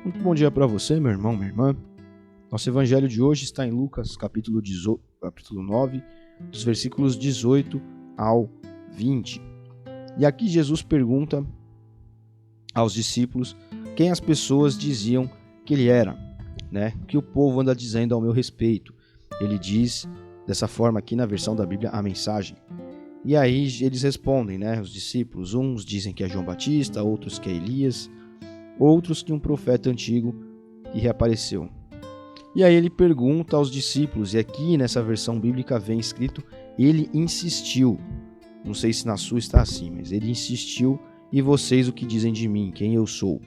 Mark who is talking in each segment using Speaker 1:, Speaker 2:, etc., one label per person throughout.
Speaker 1: Muito bom dia para você, meu irmão, minha irmã. Nosso evangelho de hoje está em Lucas, capítulo 9, dos versículos 18 ao 20. E aqui Jesus pergunta aos discípulos quem as pessoas diziam que ele era, né? O que o povo anda dizendo ao meu respeito. Ele diz dessa forma aqui na versão da Bíblia, a mensagem. E aí eles respondem, né? Os discípulos, uns dizem que é João Batista, outros que é Elias, outros que um profeta antigo que reapareceu. E aí ele pergunta aos discípulos, e aqui nessa versão bíblica vem escrito, ele insistiu. Não sei se na sua está assim, mas ele insistiu, e vocês o que dizem de mim, quem eu sou?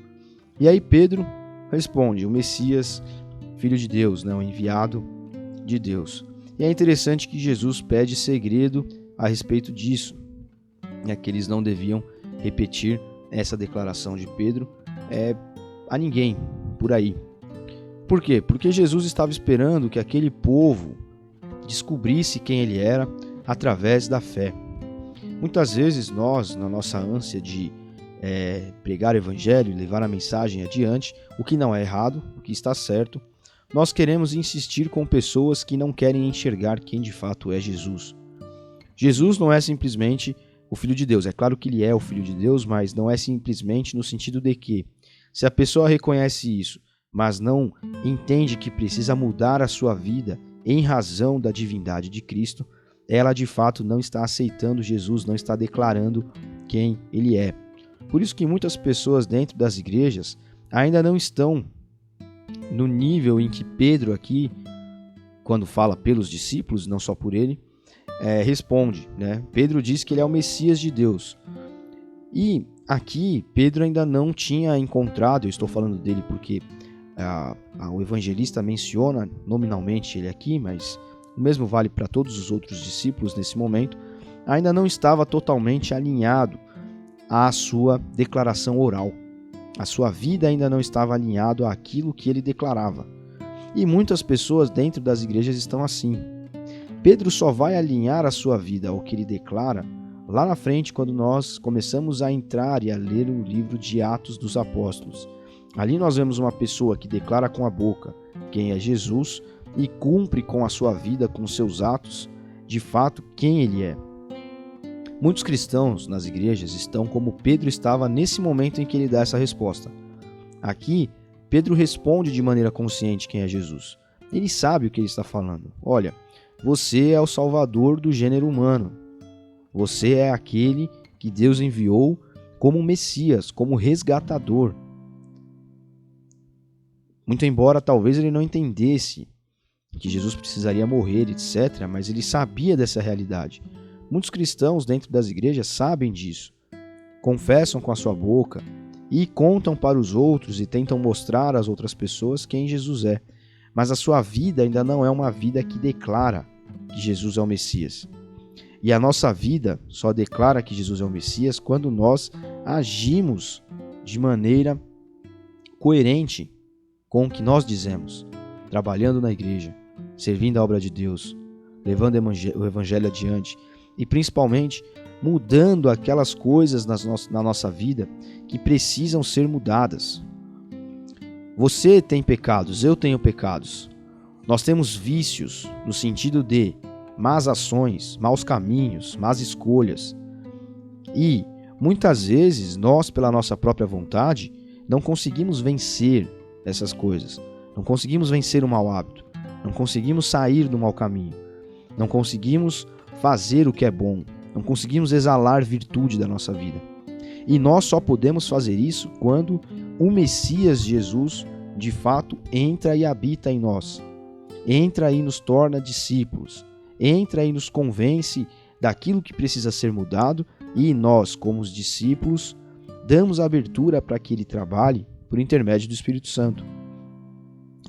Speaker 1: E aí Pedro responde, o Messias, filho de Deus, né? O enviado de Deus. E é interessante que Jesus pede segredo a respeito disso, né? Que eles não deviam repetir essa declaração de Pedro a ninguém por aí. Por quê? Porque Jesus estava esperando que aquele povo descobrisse quem ele era através da fé. Muitas vezes nós, na nossa ânsia de pregar o evangelho e levar a mensagem adiante, o que não é errado, o que está certo, nós queremos insistir com pessoas que não querem enxergar quem de fato é Jesus. Jesus não é simplesmente o Filho de Deus. É claro que ele é o Filho de Deus, mas não é simplesmente no sentido de que, se a pessoa reconhece isso, mas não entende que precisa mudar a sua vida em razão da divindade de Cristo, ela de fato não está aceitando Jesus, não está declarando quem ele é. Por isso que muitas pessoas dentro das igrejas ainda não estão no nível em que Pedro aqui, quando fala pelos discípulos, não só por ele, responde, né? Pedro diz que ele é o Messias de Deus. E aqui Pedro ainda não tinha encontrado, eu estou falando dele porque o evangelista menciona nominalmente ele aqui, mas o mesmo vale para todos os outros discípulos nesse momento, ainda não estava totalmente alinhado à sua declaração oral. A sua vida ainda não estava alinhado àquilo que ele declarava. E muitas pessoas dentro das igrejas estão assim. Pedro só vai alinhar a sua vida ao que ele declara lá na frente, quando nós começamos a entrar e a ler o livro de Atos dos Apóstolos. Ali nós vemos uma pessoa que declara com a boca quem é Jesus e cumpre com a sua vida, com seus atos, de fato, quem ele é. Muitos cristãos nas igrejas estão como Pedro estava nesse momento em que ele dá essa resposta. Aqui, Pedro responde de maneira consciente quem é Jesus. Ele sabe o que ele está falando. Olha, você é o Salvador do gênero humano. Você é aquele que Deus enviou como Messias, como resgatador. Muito embora talvez ele não entendesse que Jesus precisaria morrer, etc., mas ele sabia dessa realidade. Muitos cristãos dentro das igrejas sabem disso, confessam com a sua boca e contam para os outros e tentam mostrar às outras pessoas quem Jesus é, mas a sua vida ainda não é uma vida que declara que Jesus é o Messias. E a nossa vida só declara que Jesus é o Messias quando nós agimos de maneira coerente com o que nós dizemos, trabalhando na igreja, servindo a obra de Deus, levando o evangelho adiante e principalmente mudando aquelas coisas na nossa vida que precisam ser mudadas. Você tem pecados, eu tenho pecados. Nós temos vícios no sentido de más ações, maus caminhos, más escolhas. E muitas vezes nós, pela nossa própria vontade, não conseguimos vencer essas coisas. Não conseguimos vencer o mau hábito. Não conseguimos sair do mau caminho. Não conseguimos fazer o que é bom. Não conseguimos exalar virtude da nossa vida. E nós só podemos fazer isso quando o Messias Jesus, de fato, entra e habita em nós. Entra e nos torna discípulos. Entra e nos convence daquilo que precisa ser mudado e nós, como os discípulos, damos abertura para que ele trabalhe por intermédio do Espírito Santo.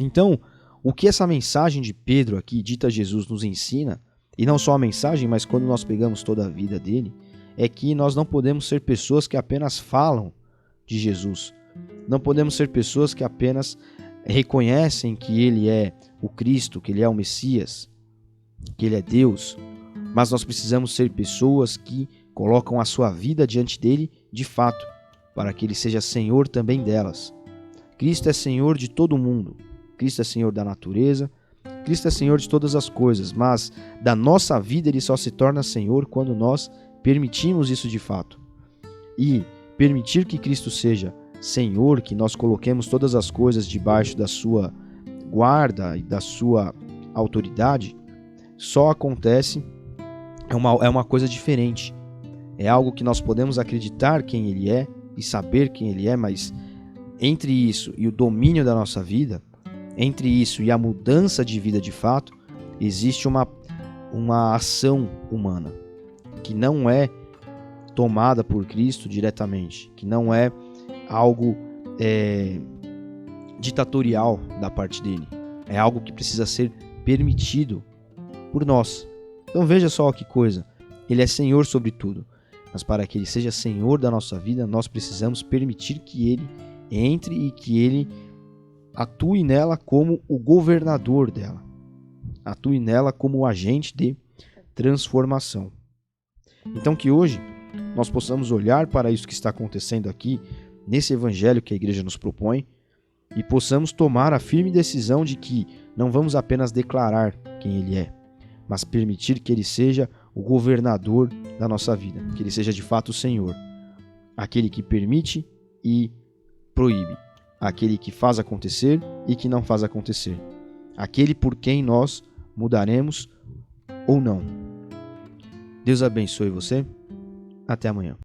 Speaker 1: Então, o que essa mensagem de Pedro aqui, dita a Jesus, nos ensina, e não só a mensagem, mas quando nós pegamos toda a vida dele, é que nós não podemos ser pessoas que apenas falam de Jesus. Não podemos ser pessoas que apenas reconhecem que ele é o Cristo, que ele é o Messias, que ele é Deus, mas nós precisamos ser pessoas que colocam a sua vida diante dele de fato, para que ele seja Senhor também delas. Cristo é Senhor de todo mundo. Cristo é Senhor da natureza. Cristo é Senhor de todas as coisas, mas da nossa vida Ele só se torna Senhor quando nós permitimos isso de fato. E permitir que Cristo seja Senhor, que nós coloquemos todas as coisas debaixo da sua guarda e da sua autoridade, só acontece, é uma coisa diferente. É algo que nós podemos acreditar quem Ele é e saber quem Ele é, mas entre isso e o domínio da nossa vida, entre isso e a mudança de vida de fato, existe uma ação humana que não é tomada por Cristo diretamente, que não é algo ditatorial da parte dele. É algo que precisa ser permitido por nós. Então veja só que coisa. Ele é Senhor sobre tudo. Mas para que Ele seja Senhor da nossa vida, nós precisamos permitir que Ele entre e que Ele atue nela como o governador dela. Atue nela como o agente de transformação. Então que hoje nós possamos olhar para isso que está acontecendo aqui, nesse evangelho que a igreja nos propõe, e possamos tomar a firme decisão de que não vamos apenas declarar quem Ele é, mas permitir que Ele seja o governador da nossa vida, que Ele seja de fato o Senhor, aquele que permite e proíbe, aquele que faz acontecer e que não faz acontecer, aquele por quem nós mudaremos ou não. Deus abençoe você. Até amanhã.